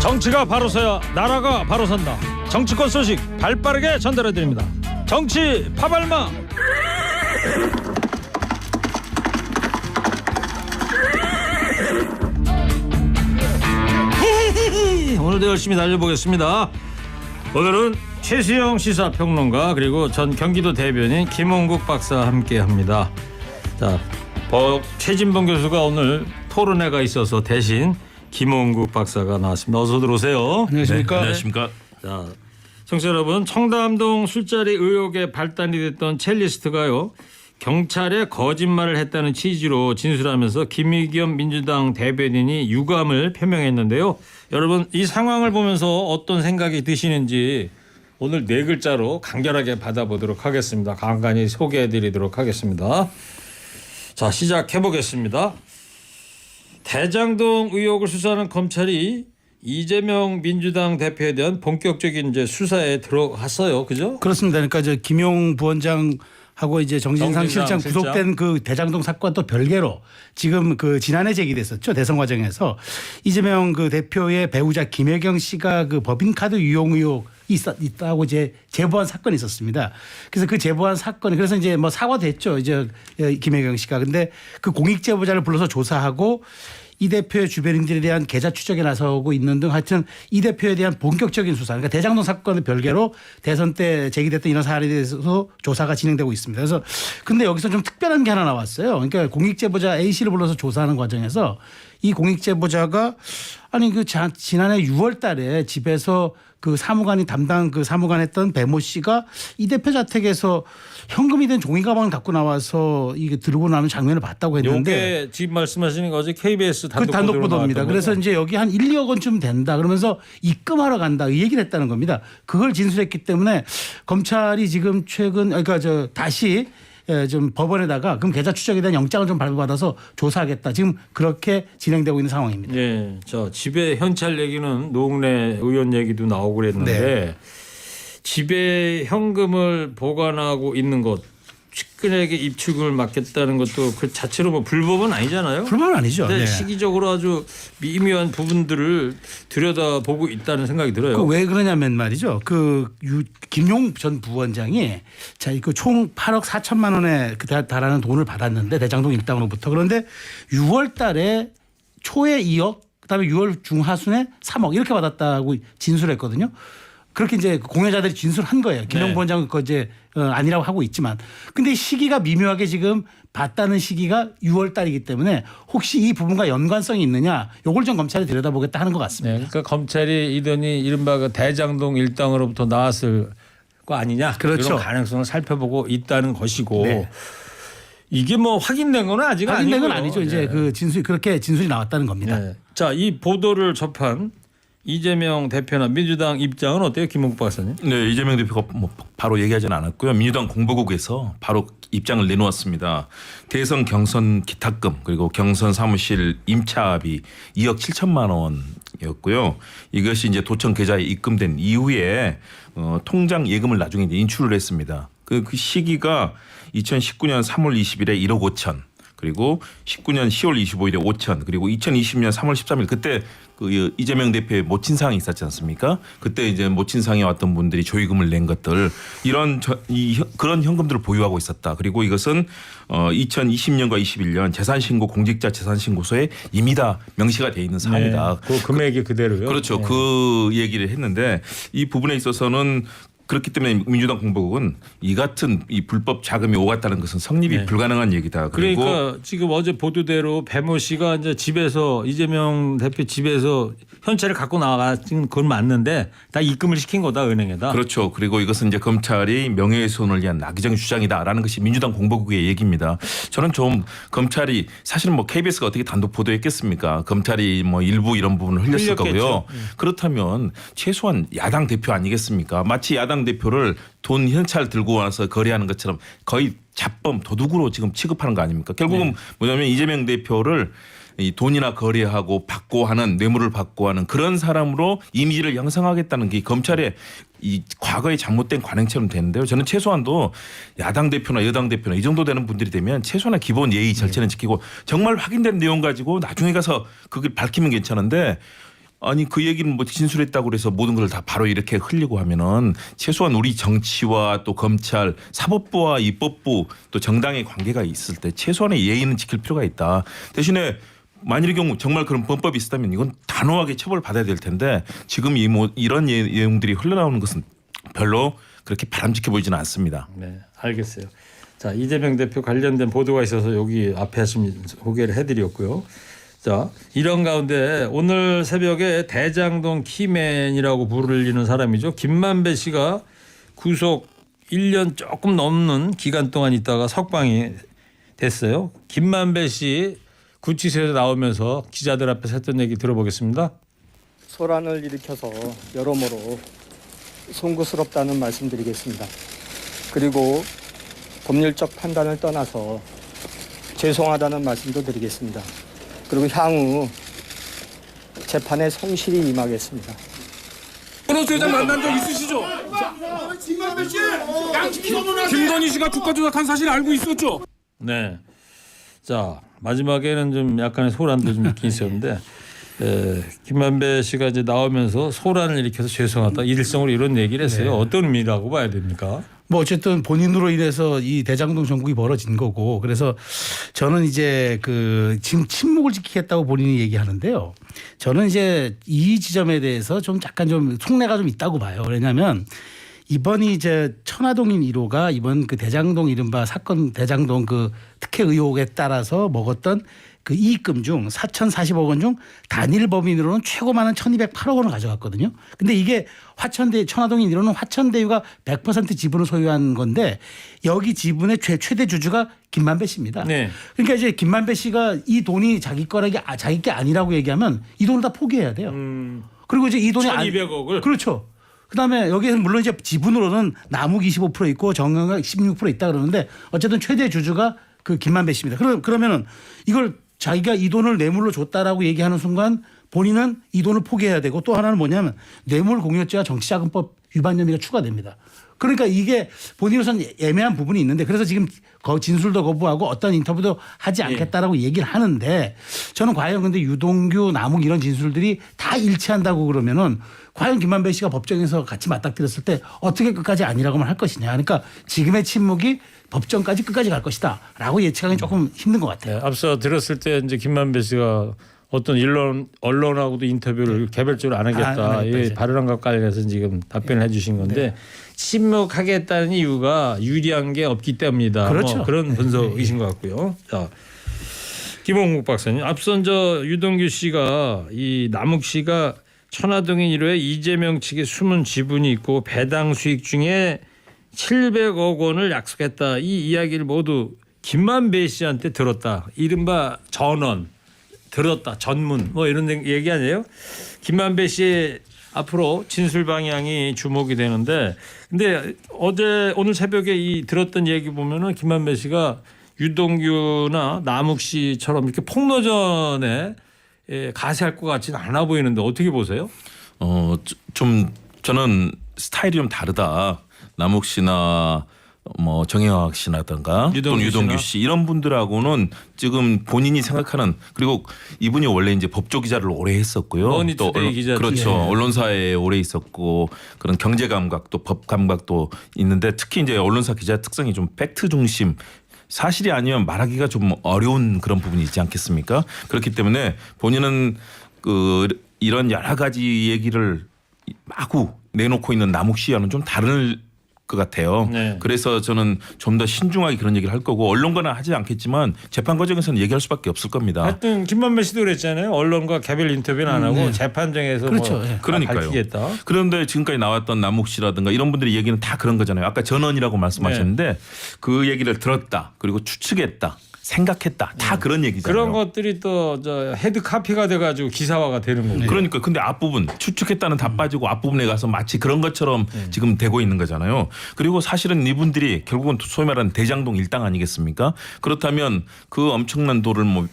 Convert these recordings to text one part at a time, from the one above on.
정치가 바로 서야 나라가 바로 선다. 정치권 소식 발빠르게 전달해드립니다. 정치 파발마. 오늘도 열심히 달려보겠습니다. 오늘은 최수영 시사평론가 그리고 전 경기도 대변인 김홍국 박사와 함께합니다. 자, 최진봉 교수가 오늘 토론회가 있어서 대신 김홍국 박사가 나왔습니다. 어서 들어오세요. 안녕하십니까? 네, 안녕하십니까? 자, 청취자 여러분, 청담동 술자리 의혹에 발단이 됐던 첼리스트가요, 경찰에 거짓말을 했다는 취지로 진술하면서 김의겸 민주당 대변인이 유감을 표명했는데요. 여러분, 이 상황을 보면서 어떤 생각이 드시는지 오늘 네 글자로 간결하게 받아보도록 하겠습니다. 간간히 소개해드리도록 하겠습니다. 자, 시작해보겠습니다. 대장동 의혹을 수사하는 검찰이 이재명 민주당 대표에 대한 본격적인 이제 수사에 들어갔어요, 그죠? 그렇습니다. 그러니까 저 김용 부원장하고 이제 정진상 실장 구속된 그 대장동 사건도 별개로 지금 그 지난해 제기됐었죠, 대선 과정에서 이재명 그 대표의 배우자 김혜경 씨가 그 법인카드 유용 의혹 있다고 이제 제보한 사건이 있었습니다. 그래서 그 제보한 사건이 그래서 이제 뭐 사과됐죠, 이제 김혜경 씨가. 근데 그 공익 제보자를 불러서 조사하고 이 대표의 주변인들에 대한 계좌 추적에 나서고 있는 등 하여튼 이 대표에 대한 본격적인 수사, 그러니까 대장동 사건의 별개로 대선 때 제기됐던 이런 사안에 대해서 조사가 진행되고 있습니다. 그래서 근데 여기서 좀 특별한 게 하나 나왔어요. 그러니까 공익제보자 A 씨를 불러서 조사하는 과정에서 이 공익제보자가 아니 그 지난해 6월 달에 집에서 그 사무관이 담당 그 사무관 했던 배모 씨가 이 대표 자택에서 현금이 된 종이 가방을 갖고 나와서 이게 들고 나는 장면을 봤다고 했는데 이게 지금 말씀하시는 거 어제 KBS 단독 보도입니다. 그래서 이제 여기 한 1, 2억 원쯤 된다 그러면서 입금하러 간다 이 얘기를 했다는 겁니다. 그걸 진술했기 때문에 검찰이 지금 최근 그러니까 저 다시 좀 법원에다가 그럼 계좌 추적에 대한 영장을 좀 발부받아서 조사하겠다. 지금 그렇게 진행되고 있는 상황입니다. 네, 저 집에 현찰 얘기는 노웅래 의원 얘기도 나오고 그랬는데 네. 집에 현금을 보관하고 있는 것, 측근에게 입출금을 맡겼다는 것도 그 자체로 뭐 불법은 아니잖아요. 불법은 아니죠. 근데 네. 시기적으로 아주 미묘한 부분들을 들여다보고 있다는 생각이 들어요. 왜 그러냐면 말이죠. 그 김용 전 부원장이 자, 그 총 8억 4천만 원에 달하는 돈을 받았는데 대장동 일당으로부터. 그런데 6월 달에 초에 2억 그다음에 6월 중하순에 3억 이렇게 받았다고 진술했거든요. 그렇게 이제 공여자들이 진술한 거예요. 김용 부원장은 그 이제 아니라고 하고 있지만, 근데 시기가 미묘하게 지금 봤다는 시기가 6월 달이기 때문에 혹시 이 부분과 연관성이 있느냐, 요걸 좀 검찰이 들여다보겠다 하는 것 같습니다. 네, 그러니까 검찰이 이 돈이 이른바 그 대장동 일당으로부터 나왔을 거 아니냐, 그렇죠. 이런 가능성을 살펴보고 있다는 것이고. 네. 이게 뭐 확인된 건 아직 확인된 건 아니고요. 아니죠. 이제 그 진술이 그렇게 진술이 나왔다는 겁니다. 네. 자, 이 보도를 접한 이재명 대표나 민주당 입장은 어때요, 김홍국 박사님? 네, 이재명 대표가 뭐 바로 얘기하지는 않았고요. 민주당 공보국에서 바로 입장을 내놓았습니다. 대선 경선 기탁금 그리고 경선 사무실 임차비 2억 7천만 원이었고요. 이것이 이제 도청 계좌에 입금된 이후에 통장 예금을 나중에 이제 인출을 했습니다. 그 시기가 2019년 3월 20일에 1억 5천. 그리고 19년 10월 25일에 5천, 그리고 2020년 3월 13일 그때 그 이재명 대표의 모친상이 있었지 않습니까? 그때 이제 모친상에 왔던 분들이 조의금을 낸 것들 그런 현금들을 보유하고 있었다. 그리고 이것은 2020년과 21년 재산신고 공직자 재산신고서에 이미 다 명시가 돼 있는 사안이다. 네, 그 금액이 그대로요. 그렇죠. 네. 그 얘기를 했는데 이 부분에 있어서는 그렇기 때문에 민주당 공보국은 이 같은 이 불법 자금이 오갔다는 것은 성립이 불가능한 얘기다. 그리고 그러니까 지금 어제 보도대로 배모 씨가 이제 집에서 이재명 대표 집에서 현찰을 갖고 나간 건 맞는데 다 입금을 시킨 거다, 은행에다. 그렇죠. 그리고 이것은 이제 검찰이 명예훼손을 위한 악의적인 주장이다라는 것이 민주당 공보국의 얘기입니다. 저는 좀 검찰이 사실은 뭐 KBS가 어떻게 단독 보도했겠습니까? 검찰이 뭐 일부 이런 부분을 흘렸을 거고요. 그렇다면 최소한 야당 대표 아니겠습니까? 마치 야당 대표를 돈 현찰 들고 와서 거래하는 것처럼 거의 잡범 도둑으로 지금 취급하는 거 아닙니까? 결국은 뭐냐면 이재명 대표를 이 돈이나 거래하고 받고 하는 뇌물을 받고 하는 그런 사람으로 이미지를 형성하겠다는 게 검찰의 이 과거의 잘못된 관행처럼 되는데요. 저는 최소한도 야당 대표나 여당 대표나 이 정도 되는 분들이 되면 최소한의 기본 예의 절차는 지키고 정말 확인된 내용 가지고 나중에 가서 그걸 밝히면 괜찮은데 아니 그 얘기는 뭐 진술했다고 그래서 모든 걸 다 바로 이렇게 흘리고 하면은 최소한 우리 정치와 또 검찰 사법부와 입법부 또 정당의 관계가 있을 때 최소한의 예의는 지킬 필요가 있다. 대신에 만일의 경우 정말 그런 범법이 있다면 이건 단호하게 처벌받아야 될 텐데 지금 이런 내용들이 흘러나오는 것은 별로 그렇게 바람직해 보이지는 않습니다. 네, 알겠어요. 자, 이재명 대표 관련된 보도가 있어서 여기 앞에 소개를 해드렸고요. 자, 이런 가운데 오늘 새벽에 대장동 키맨이라고 부르는 사람이죠. 김만배 씨가 구속 1년 조금 넘는 기간 동안 있다가 석방이 됐어요. 김만배 씨 구치소에서 나오면서 기자들 앞에서 했던 얘기 들어보겠습니다. 소란을 일으켜서 여러모로 송구스럽다는 말씀드리겠습니다. 그리고 법률적 판단을 떠나서 죄송하다는 말씀도 드리겠습니다. 그리고 향후 재판에 성실히 임하겠습니다. 변호사 회장 만난 적 있으시죠? 김건희 씨가 주가 조작한 사실 알고 있었죠? 네. 자, 마지막에는 좀 약간의 소란도 좀 있긴 있었는데 김만배 씨가 이제 나오면서 소란을 일으켜서 죄송하다 일성으로 이런 얘기를 했어요. 네. 어떤 의미라고 봐야 됩니까? 뭐 어쨌든 본인으로 인해서 이 대장동 전국이 벌어진 거고 그래서 저는 이제 그 지금 침묵을 지키겠다고 본인이 얘기하는데요. 저는 이제 이 지점에 대해서 좀 약간 좀 속내가 좀 있다고 봐요. 왜냐하면 이번이 이제 천화동인 1호가 이번 그 대장동 이른바 사건 대장동 그 특혜 의혹에 따라서 먹었던 그 이익금 중 4,040억 원 중 단일 법인으로는 최고 많은 1,208억 원을 가져갔거든요. 근데 이게 천화동인 1호는 화천대유가 100% 지분을 소유한 건데 여기 지분의 최대 주주가 김만배 씨입니다. 네. 그러니까 이제 김만배 씨가 이 돈이 자기 자기 게 아니라고 얘기하면 이 돈을 다 포기해야 돼요. 그리고 이제 이 돈이 1,200억을 그렇죠. 그다음에 여기에는 물론 이제 지분으로는 남욱 25% 있고 정영학 16% 있다 그러는데 어쨌든 최대 주주가 그 김만배 씨입니다. 그러면은 이걸 자기가 이 돈을 뇌물로 줬다라고 얘기하는 순간 본인은 이 돈을 포기해야 되고 또 하나는 뭐냐면 뇌물공여죄와 정치자금법 위반 혐의가 추가됩니다. 그러니까 이게 본인으로서는 애매한 부분이 있는데 그래서 지금 진술도 거부하고 어떤 인터뷰도 하지 않겠다라고 얘기를 하는데 저는 과연 근데 유동규, 남욱 이런 진술들이 다 일치한다고 그러면은 과연 김만배 씨가 법정에서 같이 맞닥뜨렸을 때 어떻게 끝까지 아니라고만 할 것이냐. 그러니까 지금의 침묵이 법정까지 끝까지 갈 것이다라고 예측하기 조금 힘든 것 같아요. 네, 앞서 들었을 때 이제 김만배 씨가 어떤 언론하고도 인터뷰를 개별적으로 안 하겠다. 이 발언한 것 관련해서 지금 답변을 해주신 건데 침묵하겠다는 이유가 유리한 게 없기 때문이다. 그렇죠. 뭐 그런 분석이신 것 같고요. 자, 김홍국 박사님, 앞선 유동규 씨가 이 남욱 씨가 천화동인 1호에 이재명 측의 숨은 지분이 있고 배당 수익 중에 700억 원을 약속했다. 이 이야기를 모두 김만배 씨한테 들었다. 이른바 전원 들었다. 전문 뭐 이런 얘기 아니에요? 김만배 씨의 앞으로 진술 방향이 주목이 되는데 근데 오늘 새벽에 이 들었던 얘기 보면은 김만배 씨가 유동규나 남욱 씨처럼 이렇게 폭로전에 가세할 것 같지는 않아 보이는데 어떻게 보세요? 좀 저는 스타일이 좀 다르다. 남욱 씨나 뭐 정영학 씨라든가 또는 유동규 씨 이런 분들하고는 지금 본인이 생각하는 그리고 이분이 원래 이제 법조 기자를 오래 했었고요. 또 그렇죠. 언론사에 오래 있었고 그런 경제 감각도 법 감각도 있는데 특히 이제 언론사 기자 특성이 좀 팩트 중심 사실이 아니면 말하기가 좀 어려운 그런 부분이 있지 않겠습니까? 그렇기 때문에 본인은 이런 여러 가지 얘기를 마구 내놓고 있는 남욱 씨와는 좀 다른 것 같아요. 네. 그래서 저는 좀 더 신중하게 그런 얘기를 할 거고 언론과는 하지 않겠지만 재판 과정에서는 얘기할 수밖에 없을 겁니다. 하여튼 김만배 씨도 그랬잖아요. 언론과 개별 인터뷰는 안 하고 재판정에서 그렇죠. 뭐 그러니까요. 밝히겠다. 그런데 지금까지 나왔던 남욱 씨라든가 이런 분들의 얘기는 다 그런 거잖아요. 아까 전원이라고 말씀하셨는데 그 얘기를 들었다. 그리고 추측했다. 생각했다. 다 그런 얘기잖아요. 그런 것들이 또 헤드 카피가 돼가지고 기사화가 되는 거고. 그러니까 근데 앞부분 추측했다는 다 빠지고 앞부분에 가서 마치 그런 것처럼 지금 되고 있는 거잖아요. 그리고 사실은 이분들이 결국은 소위 말하는 대장동 일당 아니겠습니까? 그렇다면 그 엄청난 돈을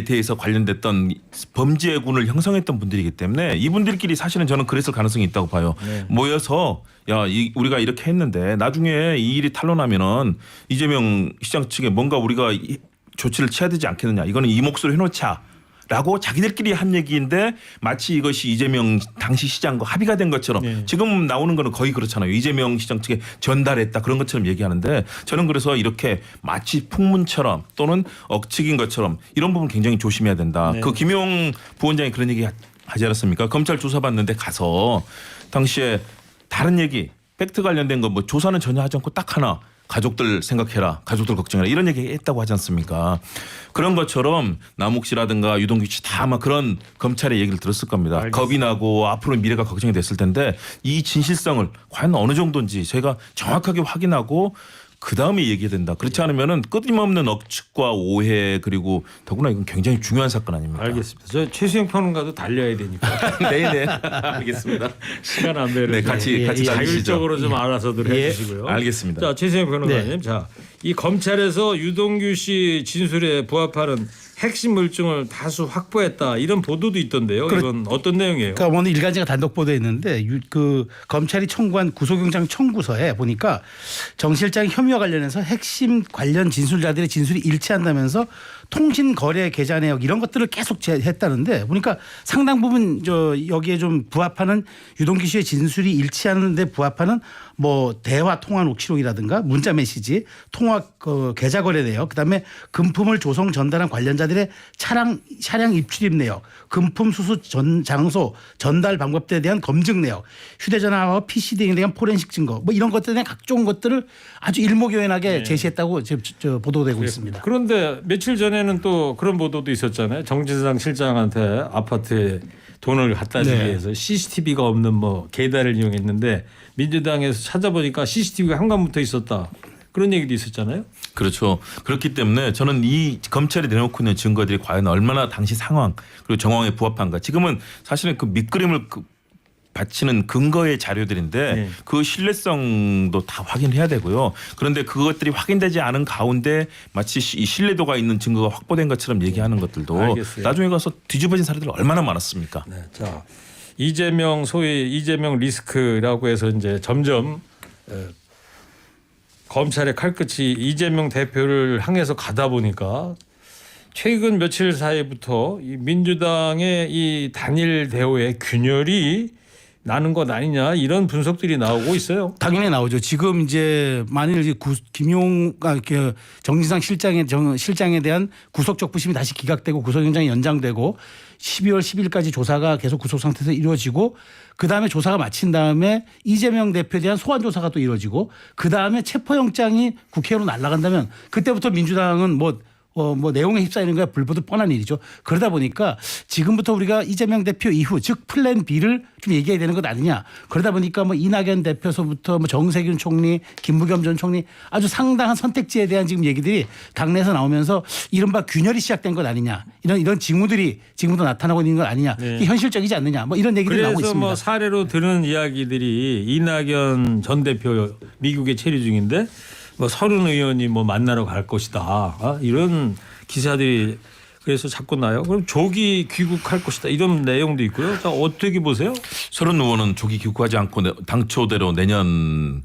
대해서 관련됐던 범죄군을 형성했던 분들이기 때문에 이분들끼리 사실은 저는 그랬을 가능성이 있다고 봐요. 네. 모여서 우리가 이렇게 했는데 나중에 이 일이 탄로나면은 이재명 시장 측에 뭔가 우리가 조치를 취해야 되지 않겠느냐. 이거는 이 몫으로 해놓자. 라고 자기들끼리 한 얘기인데 마치 이것이 이재명 당시 시장과 합의가 된 것처럼 네. 지금 나오는 거는 거의 그렇잖아요. 이재명 시장 측에 전달했다 그런 것처럼 얘기하는데 저는 그래서 이렇게 마치 풍문처럼 또는 억측인 것처럼 이런 부분 굉장히 조심해야 된다. 네. 그 김용 부원장이 그런 얘기 하지 않았습니까? 검찰 조사받는데 가서 당시에 다른 얘기 팩트 관련된 거 뭐 조사는 전혀 하지 않고 딱 하나 가족들 생각해라. 가족들 걱정해라. 이런 얘기 했다고 하지 않습니까? 그런 것처럼 남욱 씨라든가 유동규 씨 다 아마 그런 검찰의 얘기를 들었을 겁니다. 알겠습니다. 겁이 나고 앞으로 미래가 걱정이 됐을 텐데 이 진실성을 과연 어느 정도인지 저희가 정확하게 확인하고 그다음에 얘기해야 된다. 그렇지 않으면은 끊임없는 억측과 오해 그리고 더구나 이건 굉장히 중요한 사건 아닙니까? 알겠습니다. 저 최수영 평론가도 달려야 되니까 네네. 알겠습니다. 시간 안 되는 네, 같이 가시죠. 자율적으로 좀 알아서들 예. 해주시고요. 알겠습니다. 자, 최수영 평론가님, 네. 자, 이 검찰에서 유동규 씨 진술에 부합하는 핵심 물증을 다수 확보했다 이런 보도도 있던데요. 이건 어떤 내용이에요? 그러니까 오늘 일간지가 단독 보도했는데 그 검찰이 청구한 구속영장 청구서에 보니까 정 실장 혐의와 관련해서 핵심 관련 진술자들의 진술이 일치한다면서 통신 거래 계좌 내역 이런 것들을 계속 했다는데 보니까 상당 부분 여기에 좀 부합하는 유동규 씨의 진술이 일치하는 데 부합하는 뭐 대화 통화 녹취록이라든가 문자 메시지 통화 계좌 거래 내역 그다음에 금품을 조성 전달한 관련자들의 차량 입출입 내역 금품 수수 장소 전달 방법 등에 대한 검증 내역 휴대전화와 PC 등에 대한 포렌식 증거 뭐 이런 것들에 대한 각종 것들을 아주 일목요연하게 제시했다고 지금 보도되고 있습니다. 그런데 며칠 전에는 또 그런 보도도 있었잖아요. 정진상 실장한테 아파트에 돈을 갖다 주기 네. 위해서 CCTV가 없는 뭐 계좌를 이용했는데 민주당에서 찾아보니까 CCTV가 현관부터 있었다. 그런 얘기도 있었잖아요. 그렇죠. 그렇기 때문에 저는 이 검찰이 내놓고 있는 증거들이 과연 얼마나 당시 상황 그리고 정황에 부합한가. 지금은 사실은 그 밑그림을 바치는 근거의 자료들인데 네. 그 신뢰성도 다 확인해야 되고요. 그런데 그것들이 확인되지 않은 가운데 마치 이 신뢰도가 있는 증거가 확보된 것처럼 얘기하는 것들도 알겠어요. 나중에 가서 뒤집어진 사례들이 얼마나 많았습니까? 네, 자 이재명 소위 이재명 리스크라고 해서 이제 점점 검찰의 칼끝이 이재명 대표를 향해서 가다 보니까 최근 며칠 사이부터 이 민주당의 이 단일 대우의 균열이 나는 것 아니냐 이런 분석들이 나오고 있어요. 당연히 나오죠. 지금 이제 만일 이제 정진상 실장에 대한 구속적 부심이 다시 기각되고 구속영장이 연장되고 12월 10일까지 조사가 계속 구속 상태에서 이루어지고 그다음에 조사가 마친 다음에 이재명 대표에 대한 소환 조사가 또 이루어지고 그다음에 체포영장이 국회로 날아간다면 그때부터 민주당은 뭐 내용에 휩싸이는 거야 불보듯 뻔한 일이죠. 그러다 보니까 지금부터 우리가 이재명 대표 이후 즉 플랜 B를 좀 얘기해야 되는 것 아니냐. 그러다 보니까 뭐 이낙연 대표서부터 뭐 정세균 총리, 김부겸 전 총리 아주 상당한 선택지에 대한 지금 얘기들이 당내에서 나오면서 이른바 균열이 시작된 것 아니냐. 이런 징후들이 지금부터 나타나고 있는 것 아니냐. 네. 이게 현실적이지 않느냐. 뭐 이런 얘기들이 나오고 그래서 있습니다. 뭐 사례로 들은 이야기들이 이낙연 전 대표 미국에 체류 중인데 뭐 서른 의원이 뭐 만나러 갈 것이다. 이런 기사들이 그래서 자꾸 나요. 그럼 조기 귀국할 것이다. 이런 내용도 있고요. 자, 어떻게 보세요? 서른 의원은 조기 귀국하지 않고 당초대로 내년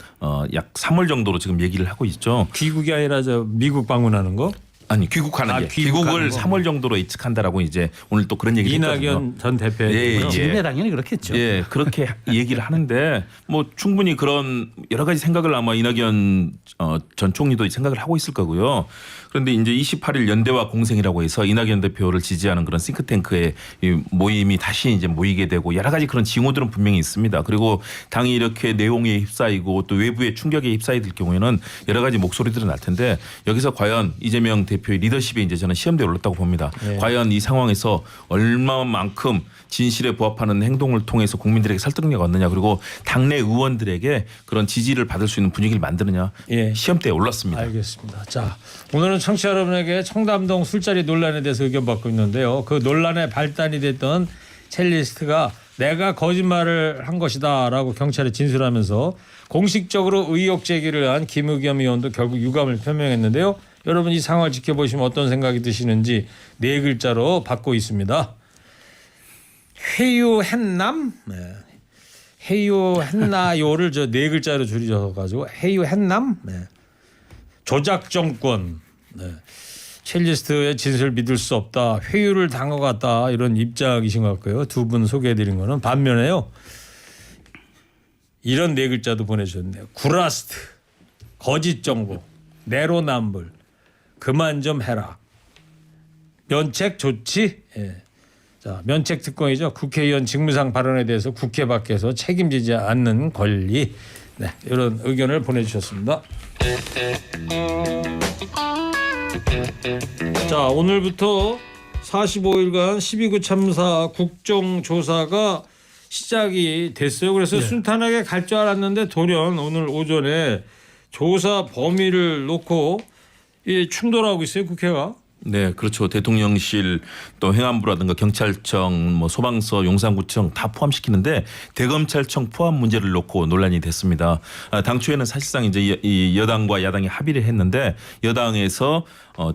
약 3월 정도로 지금 얘기를 하고 있죠. 귀국이 아니라 저 미국 방문하는 거? 아니 귀국하는 게 귀국을 귀국하는 거. 3월 정도로 예측한다라고 이제 오늘 또 그런 얘기를 했거든요. 이낙연 전 대표의 예, 얘기고요. 예. 지금에 당연히 그렇겠죠. 예, 그렇게 얘기를 하는데 뭐 충분히 그런 여러 가지 생각을 아마 이낙연 전 총리도 생각을 하고 있을 거고요. 그런데 이제 28일 연대와 공생이라고 해서 이낙연 대표를 지지하는 그런 싱크탱크의 이 모임이 다시 이제 모이게 되고 여러 가지 그런 징후들은 분명히 있습니다. 그리고 당이 이렇게 내용에 휩싸이고 또 외부의 충격에 휩싸이될 경우에는 여러 가지 목소리들은 날 텐데 여기서 과연 이재명 대표의 리더십이 이제 저는 시험대에 올랐다고 봅니다. 네. 과연 이 상황에서 얼마만큼 진실에 부합하는 행동을 통해서 국민들에게 설득력이 얻느냐 그리고 당내 의원들에게 그런 지지를 받을 수 있는 분위기를 만드느냐 예. 시험대에 올랐습니다. 알겠습니다. 자, 오늘은 청취자 여러분에게 청담동 술자리 논란에 대해서 의견 받고 있는데요. 그 논란의 발단이 됐던 첼리스트가 내가 거짓말을 한 것이다라고 경찰에 진술하면서 공식적으로 의혹 제기를 한 김의겸 의원도 결국 유감을 표명했는데요. 여러분 이 상황을 지켜보시면 어떤 생각이 드시는지 네 글자로 받고 있습니다. 회유했남? 네. 회유했나요를 저 네 글자로 줄여가지고 회유했남? 네. 조작 정권. 네. 첼리스트의 진술을 믿을 수 없다. 회유를 당해갔다. 이런 입장이신 것 같고요. 두 분 소개해드린 거는 반면에요. 이런 네 글자도 보내주셨네요. 구라스트, 거짓 정보, 내로남불, 그만 좀 해라. 면책 조치. 예. 자, 면책 특권이죠. 국회의원 직무상 발언에 대해서 국회 밖에서 책임지지 않는 권리. 네, 이런 의견을 보내주셨습니다. 자, 오늘부터 45일간 12구 참사 국정조사가 시작이 됐어요. 그래서 순탄하게 갈 줄 알았는데 돌연 오늘 오전에 조사 범위를 놓고 충돌하고 있어요, 국회가. 네, 그렇죠. 대통령실 또 행안부라든가 경찰청, 뭐 소방서, 용산구청 다 포함시키는데 대검찰청 포함 문제를 놓고 논란이 됐습니다. 당초에는 사실상 이제 이 여당과 야당이 합의를 했는데 여당에서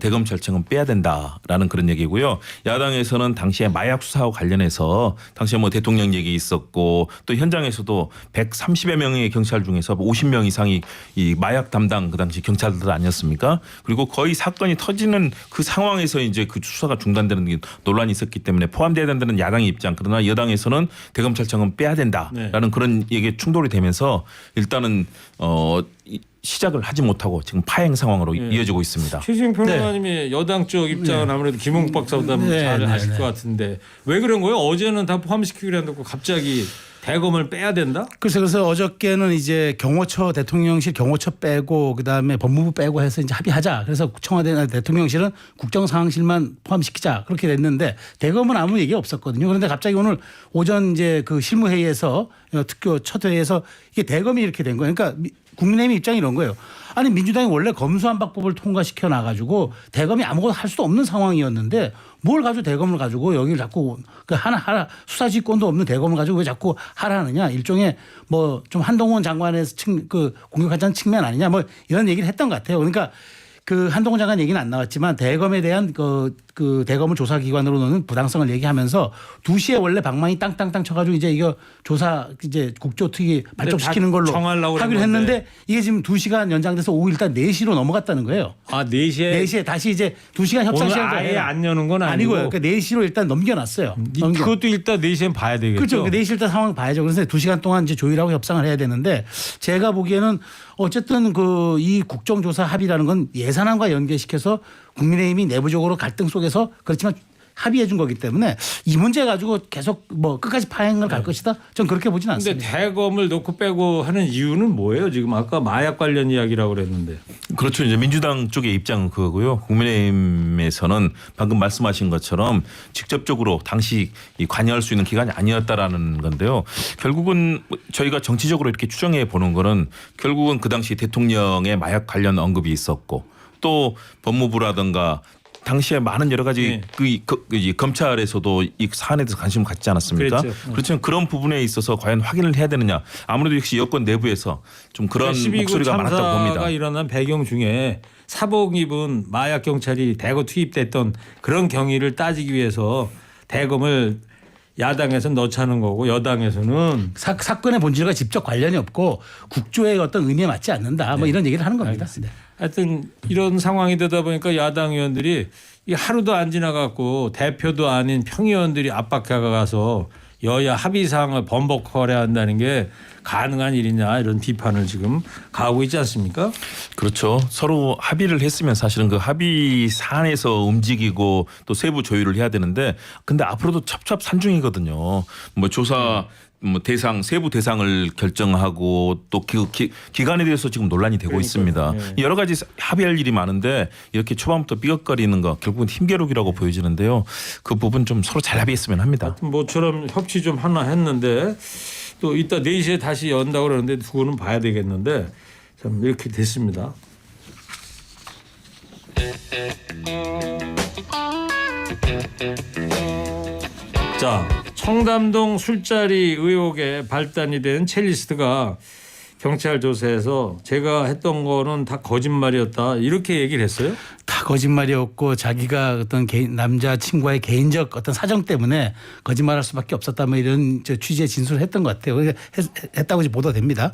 대검찰청은 빼야 된다라는 그런 얘기고요. 야당에서는 당시에 마약 수사와 관련해서 당시에 뭐 대통령 얘기 있었고 또 현장에서도 130여 명의 경찰 중에서 50명 이상이 이 마약 담당 그 당시 경찰들 아니었습니까? 그리고 거의 사건이 터지는 그 상황에서 이제 그 수사가 중단되는 논란이 있었기 때문에 포함돼야 된다는 야당의 입장, 그러나 여당에서는 대검찰청은 빼야 된다라는 그런 얘기에 충돌이 되면서 일단은 시작을 하지 못하고 지금 파행 상황으로 이어지고 있습니다. 최수영 평론가님이 여당 쪽 입장은 아무래도 김홍 박사보다 잘 아실 것 같은데 왜 그런 거예요? 어제는 다 포함시키기로 해놓고 갑자기 대검을 빼야 된다? 그래서 어저께는 이제 경호처 대통령실 경호처 빼고 그다음에 법무부 빼고 해서 이제 합의하자. 그래서 청와대 대통령실은 국정상황실만 포함시키자 그렇게 됐는데 대검은 아무 얘기 없었거든요. 그런데 갑자기 오늘 오전 이제 그 실무회의에서 특교 첫 회의에서 이게 대검이 이렇게 된 거예요. 그러니까 국민의힘 입장이 이런 거예요. 아니 민주당이 원래 검수완박법을 통과시켜 놔가지고 대검이 아무것도 할 수도 없는 상황이었는데 뭘 가지고 대검을 가지고 여기를 자꾸 그 하나 수사지권도 없는 대검을 가지고 왜 자꾸 하라느냐, 일종의 뭐 좀 한동훈 장관에서 그 공격하자는 측면 아니냐, 뭐 이런 얘기를 했던 것 같아요. 그러니까 그 한동훈 장관 얘기는 안 나왔지만 대검에 대한 그 대검을 조사기관으로는 부당성을 얘기하면서 2시에 원래 방망이 땅땅땅 쳐가지고 이제 이거 조사 이제 국조특위 발족시키는 걸로 하기로 했는데 이게 지금 2시간 연장돼서 오후 일단 4시로 넘어갔다는 거예요. 아, 4시에 다시 이제 2시간 협상 시간 아예 안 여는 건 아니고요. 그러니까 4시로 일단 넘겨놨어요. 그것도 일단 4시엔 봐야 되겠죠. 그렇죠. 4시 일단 상황 봐야죠. 그래서 2시간 동안 이제 조율하고 협상을 해야 되는데 제가 보기에는 어쨌든 이 국정조사 합의라는 건 예산안과 연계시켜서 국민의힘이 내부적으로 갈등 속에서 그렇지만 합의해 준 거기 때문에 이 문제 가지고 계속 뭐 끝까지 파행을 갈 것이다. 전 그렇게 보진 않습니다. 근데 대검을 놓고 빼고 하는 이유는 뭐예요? 지금 아까 마약 관련 이야기라고 그랬는데. 그렇죠. 이제 민주당 쪽의 입장은 그거고요. 국민의힘에서는 방금 말씀하신 것처럼 직접적으로 당시 관여할 수 있는 기관이 아니었다라는 건데요. 결국은 저희가 정치적으로 이렇게 추정해 보는 거는 결국은 그 당시 대통령의 마약 관련 언급이 있었고 또 법무부라든가 당시에 많은 여러 가지 검찰에서도 이 사안에 대해서 관심을 갖지 않았습니까? 그렇지만 그런 부분에 있어서 과연 확인을 해야 되느냐. 아무래도 역시 여권 내부에서 좀 그런 목소리가 많았다고 봅니다. 참사가 일어난 배경 중에 사복 입은 마약 경찰이 대거 투입됐던 그런 경위를 따지기 위해서 대검을 야당에서는 넣자는 거고 여당에서는 사건의 본질과 직접 관련이 없고 국조의 어떤 의미에 맞지 않는다. 뭐 이런 얘기를 하는 겁니다. 네. 하여튼 이런 상황이 되다 보니까 야당 의원들이 하루도 안 지나갔고 대표도 아닌 평의원들이 압박해가서 여야 합의 사항을 번복하려 한다는 게 가능한 일이냐 이런 비판을 지금 가하고 있지 않습니까? 그렇죠. 서로 합의를 했으면 사실은 그 합의 사안에서 움직이고 또 세부 조율을 해야 되는데 근데 앞으로도 첩첩산중이거든요. 뭐 조사 뭐 대상 세부 대상을 결정하고 또 기간에 대해서 지금 논란이 되고 있습니다. 여러 가지 합의할 일이 많은데 이렇게 초반부터 삐걱거리는 거 결국은 힘겨루기라고 보여지는데요. 그 부분 좀 서로 잘 합의했으면 합니다. 뭐처럼 협치 좀 하나 했는데 또 이따 4시에 다시 연다고 그러는데 그거는 봐야 되겠는데 참 이렇게 됐습니다. 자, 청담동 술자리 의혹에 발단이 된 첼리스트가 경찰 조사에서 제가 했던 거는 다 거짓말이었다 이렇게 얘기를 했어요? 다 거짓말이었고 자기가 어떤 남자 친구와의 개인적 어떤 사정 때문에 거짓말할 수밖에 없었다 뭐 이런 취지의 진술을 했던 것 같아요. 했다고 이제 보도됩니다.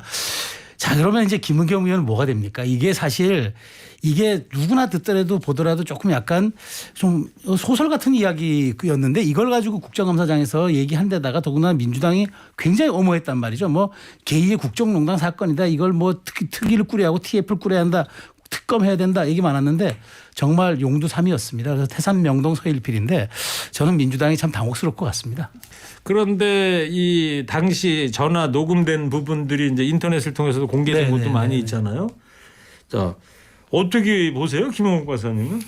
자, 그러면 이제 김은경 의원은 뭐가 됩니까? 이게 사실 이게 누구나 듣더라도 보더라도 조금 약간 좀 소설 같은 이야기였는데 이걸 가지고 국정감사장에서 얘기한 데다가 더구나 민주당이 굉장히 엄호했단 말이죠. 뭐 제2의 국정농단 사건이다. 이걸 뭐 특위를 꾸려야 하고 TF를 꾸려야 한다. 특검해야 된다. 얘기 많았는데 정말 용두삼이었습니다. 그래서 태산 명동 서일필인데 저는 민주당이 참 당혹스러울 것 같습니다. 그런데 이 당시 전화 녹음된 부분들이 이제 인터넷을 통해서도 공개된 것도 많이 있잖아요. 자, 어떻게 보세요, 김홍국 박사님은?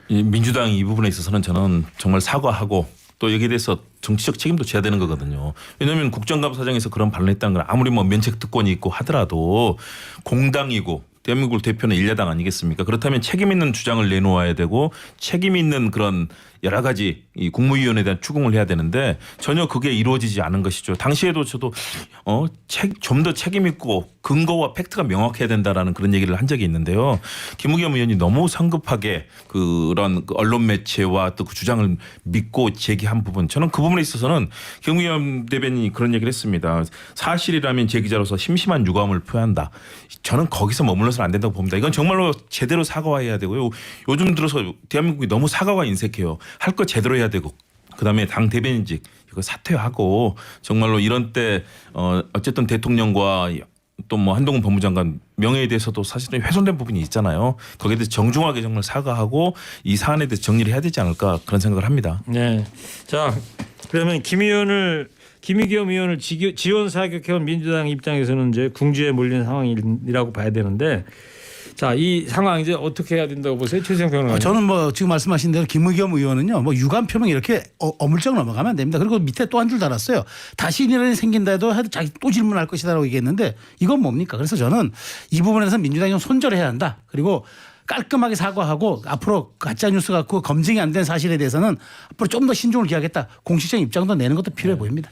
이 민주당 이 부분에 있어서는 저는 정말 사과하고 또 여기에 대해서 정치적 책임도 져야 되는 거거든요. 왜냐하면 국정감사장에서 그런 발언을 했다는 건 아무리 뭐 면책 특권이 있고 하더라도 공당이고 대한민국을 대표하는 일야당 아니겠습니까? 그렇다면 책임 있는 주장을 내놓아야 되고 책임 있는 그런 여러 가지 이 국무위원에 대한 추궁을 해야 되는데 전혀 그게 이루어지지 않은 것이죠. 당시에도 저도 좀 더 책임 있고 근거와 팩트가 명확해야 된다라는 그런 얘기를 한 적이 있는데요. 김우겸 의원이 너무 성급하게 그런 언론 매체와 또 그 주장을 믿고 제기한 부분 저는 그 부분에 있어서는 김우겸 대변인이 그런 얘기를 했습니다. 사실이라면 제 기자로서 심심한 유감을 표한다. 저는 거기서 머물러서는 안 된다고 봅니다. 이건 정말로 제대로 사과해야 되고요. 요즘 들어서 대한민국이 너무 사과가 인색해요. 할 거 제대로 해야 되고 그다음에 당 대변인직 이거 사퇴하고 정말로 이런 때 어쨌든 대통령과 또 뭐 한동훈 법무장관 명예에 대해서도 사실은 훼손된 부분이 있잖아요. 거기에 대해서 정중하게 정말 사과하고 이 사안에 대해서 정리를 해야 되지 않을까 그런 생각을 합니다. 네. 자, 그러면 김의겸 의원을 지원 사격해온 민주당 입장에서는 이제 궁지에 몰린 상황이라고 봐야 되는데 자, 이 상황 이제 어떻게 해야 된다고 보세요, 최수영 평론가님? 저는 뭐 지금 말씀하신 대로 김의겸 의원은요, 뭐 유감 표명 이렇게 어물쩍 넘어가면 안 됩니다. 그리고 밑에 또 한 줄 달았어요. 다시 이런 일이 생긴다 해도 자기 또 질문할 것이다라고 얘기했는데 이건 뭡니까? 그래서 저는 이 부분에서 민주당이 좀 손절해야 한다. 그리고 깔끔하게 사과하고 앞으로 가짜 뉴스 갖고 검증이 안 된 사실에 대해서는 앞으로 좀 더 신중을 기하겠다. 공식적인 입장도 내는 것도 필요해 보입니다.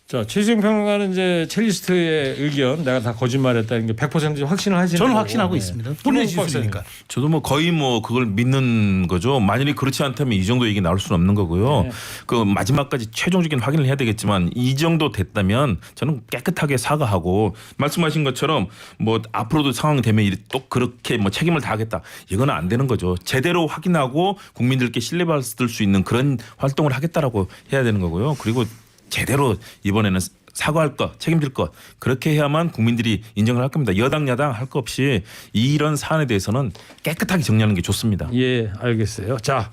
자, 최수영 평론가는 이제 첼리스트의 의견 내가 다 거짓말했다는 게 100% 확신을 하시는 저는 거고. 확신하고 있습니다. 보내주셨으니까. 저도 뭐 거의 뭐 그걸 믿는 거죠. 만약에 그렇지 않다면 이 정도 얘기 나올 수는 없는 거고요. 네. 그 마지막까지 최종적인 확인을 해야 되겠지만 이 정도 됐다면 저는 깨끗하게 사과하고 말씀하신 것처럼 뭐 앞으로도 상황이 되면 또 그렇게 뭐 책임을 다하겠다. 이거는 안 되는 거죠. 제대로 확인하고 국민들께 신뢰받을 수 있는 그런 활동을 하겠다라고 해야 되는 거고요. 그리고 제대로 이번에는 사과할 것, 책임질 것 그렇게 해야만 국민들이 인정을 할 겁니다. 여당 야당 할 것 없이 이런 사안에 대해서는 깨끗하게 정리하는 게 좋습니다. 예, 알겠어요. 자,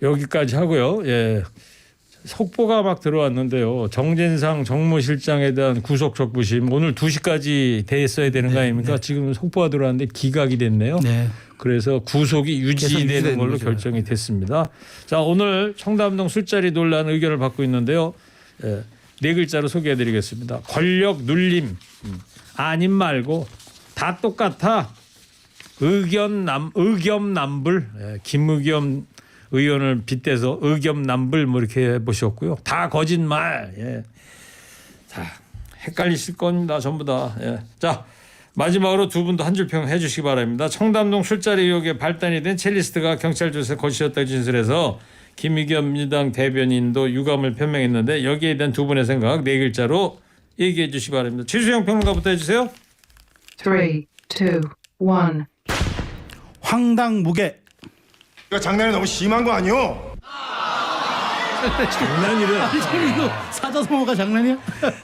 여기까지 하고요. 예. 속보가 막 들어왔는데요. 정진상 정무실장에 대한 구속 적부심 오늘 2시까지 됐어야 되는 거 아닙니까? 지금 속보가 들어왔는데 기각이 됐네요. 네. 그래서 구속이 유지되는 걸로 거죠. 결정이 됐습니다. 자, 오늘 청담동 술자리 논란 의견을 받고 있는데요. 예, 네 글자로 소개해드리겠습니다. 권력 눌림 아님 말고 다 똑같아. 의겸남불. 예, 김의겸 의원을 빗대서 의겸남불 뭐 이렇게 해보셨고요. 다 거짓말. 예. 자, 헷갈리실 겁니다. 전부 다. 예. 자, 마지막으로 두 분도 한 줄 평 해주시기 바랍니다. 청담동 술자리 의혹에 발단이 된 첼리스트가 경찰 조사에 거짓이었다고 진술해서 김의겸 민주당 대변인도 유감을 표명했는데 여기에 대한 두 분의 생각 네 글자로 얘기해 주시기 바랍니다. 최수영 평론가부터 해주세요. 3, 2, 1. 황당무계. 이거 장난이 너무 심한 거 아니오? 장난이래. 이거 사자성어가 장난이야?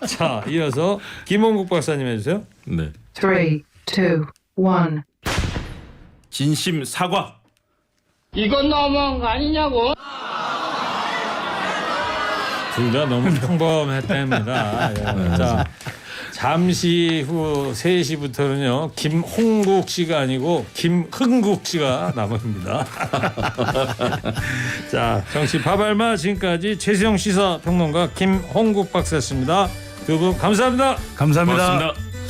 자, 이어서 김홍국 박사님 해주세요. 네. 3, 2, 1. 진심 사과. 이건 너무한 거 아니냐고. 둘 다 너무 평범했답니다. 예. 자, 잠시 후 3시부터는요. 김홍국 씨가 아니고 김흥국 씨가 남습니다. 자, 정치 파발마 지금까지 최수영 시사평론가 김홍국 박사였습니다. 두 분 감사합니다. 감사합니다. 고맙습니다.